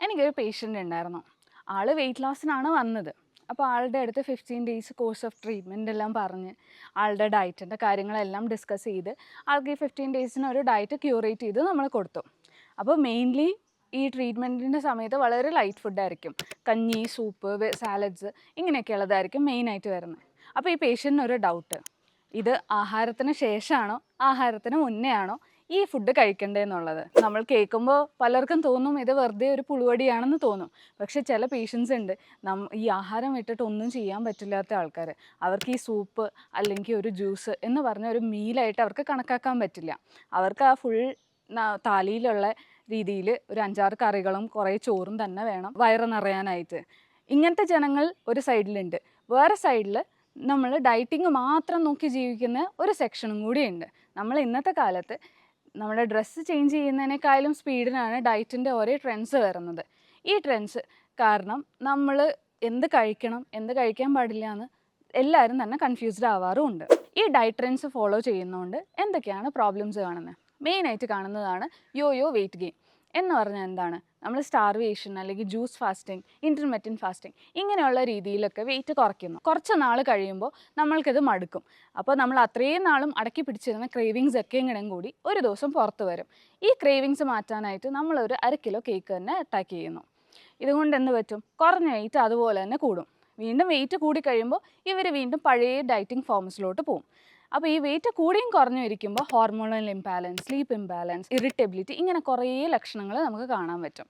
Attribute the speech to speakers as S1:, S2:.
S1: എനിക്കൊരു പേഷ്യൻ്റ് ഉണ്ടായിരുന്നു. ആൾ വെയിറ്റ് ലോസിനാണ് വന്നത്. അപ്പോൾ ആളുടെ അടുത്ത് 15 ഡേയ്സ് കോഴ്സ് ഓഫ് ട്രീറ്റ്മെൻ്റ് എല്ലാം പറഞ്ഞ് ആളുടെ ഡയറ്റിൻ്റെ കാര്യങ്ങളെല്ലാം ഡിസ്കസ് ചെയ്ത് ആൾക്ക് ഈ 15 ഡേയ്സിന് ഒരു ഡയറ്റ് ക്യൂറേറ്റ് ചെയ്ത് നമ്മൾ കൊടുത്തു. അപ്പോൾ മെയിൻലി ഈ ട്രീറ്റ്മെൻറ്റിൻ്റെ സമയത്ത് വളരെ ലൈറ്റ് ഫുഡായിരിക്കും. കഞ്ഞി, സൂപ്പ്, സാലഡ്സ് ഇങ്ങനെയൊക്കെയുള്ളതായിരിക്കും മെയിനായിട്ട് വരുന്നത്. അപ്പോൾ ഈ പേഷ്യൻറ്റിന് ഒരു ഡൗട്ട്, ഇത് ആഹാരത്തിന് ശേഷമാണോ ആഹാരത്തിന് മുന്നേ ആണോ ഈ ഫുഡ് കഴിക്കേണ്ടതെന്നുള്ളത്. നമ്മൾ കേൾക്കുമ്പോൾ പലർക്കും തോന്നും ഇത് വെറുതെ ഒരു പുളുവടിയാണെന്ന് തോന്നും. പക്ഷേ ചില പേഷ്യൻസ് ഉണ്ട്, ഈ ആഹാരം വിട്ടിട്ട് ഒന്നും ചെയ്യാൻ പറ്റില്ലാത്ത ആൾക്കാർ. അവർക്ക് ഈ സൂപ്പ് അല്ലെങ്കിൽ ഒരു ജ്യൂസ് എന്ന് പറഞ്ഞ ഒരു മീലായിട്ട് അവർക്ക് കണക്കാക്കാൻ പറ്റില്ല. അവർക്ക് ആ ഫുൾ താലിയിലുള്ള രീതിയിൽ ഒരു 5-6 കറികളും കുറേ ചോറും തന്നെ വേണം വയറ് നിറയാനായിട്ട്. ഇങ്ങനത്തെ ജനങ്ങൾ ഒരു സൈഡിലുണ്ട്. വേറെ സൈഡിൽ നമ്മൾ ഡയറ്റിങ് മാത്രം നോക്കി ജീവിക്കുന്ന ഒരു സെക്ഷനും കൂടിയുണ്ട്. നമ്മൾ ഇന്നത്തെ കാലത്ത് നമ്മുടെ ഡ്രസ്സ് ചേഞ്ച് ചെയ്യുന്നതിനേക്കാളും സ്പീഡിനാണ് ഡയറ്റിൻ്റെ ഓരോ ട്രെൻഡ്സ് വരുന്നത്. ഈ ട്രെൻഡ്സ് കാരണം നമ്മൾ എന്ത് കഴിക്കണം എന്ത് കഴിക്കാൻ പാടില്ല എന്ന് എല്ലാവരും തന്നെ കൺഫ്യൂസ്ഡ് ആവാറുമുണ്ട്. ഈ ഡയറ്റ് ട്രെൻഡ്സ് ഫോളോ ചെയ്യുന്നതുകൊണ്ട് എന്തൊക്കെയാണ് പ്രോബ്ലംസ് കാണുന്നത്? മെയിനായിട്ട് കാണുന്നതാണ് യോ വെയിറ്റ് ഗെയിൻ എന്ന് പറഞ്ഞാൽ എന്താണ്? നമ്മൾ സ്റ്റാർവേഷൻ അല്ലെങ്കിൽ ജ്യൂസ് ഫാസ്റ്റിംഗ്, ഇൻ്റർമിറ്റൻറ്റ് ഫാസ്റ്റിംഗ് ഇങ്ങനെയുള്ള രീതിയിലൊക്കെ വെയിറ്റ് കുറയ്ക്കുന്നു. കുറച്ച് നാൾ കഴിയുമ്പോൾ നമ്മൾക്കിത് മടുക്കും. അപ്പോൾ നമ്മൾ അത്രയും നാളും അടക്കി പിടിച്ചിരുന്ന ക്രേവിങ്സ് ഒക്കെ ഇങ്ങനെ കൂടി ഒരു ദിവസം പുറത്ത് വരും. ഈ ക്രേവിങ്സ് മാറ്റാനായിട്ട് നമ്മളൊരു 1/2 കിലോ കേക്ക് തന്നെ അറ്റാക്ക് ചെയ്യുന്നു. ഇതുകൊണ്ട് എന്ത് പറ്റും? കുറഞ്ഞ വെയിറ്റ് അതുപോലെ തന്നെ കൂടും. വീണ്ടും വെയിറ്റ് കൂടിക്കഴിയുമ്പോൾ ഇവർ വീണ്ടും പഴയ ഡയറ്റിംഗ് ഫോംസിലോട്ട് പോകും. അപ്പോൾ ഈ വെയിറ്റ് കൂടിയും കുറഞ്ഞും ഇരിക്കുമ്പോൾ hormonal imbalance, sleep imbalance, irritability ഇങ്ങനെ കുറേ ലക്ഷണങ്ങൾ നമുക്ക് കാണാൻ പറ്റും.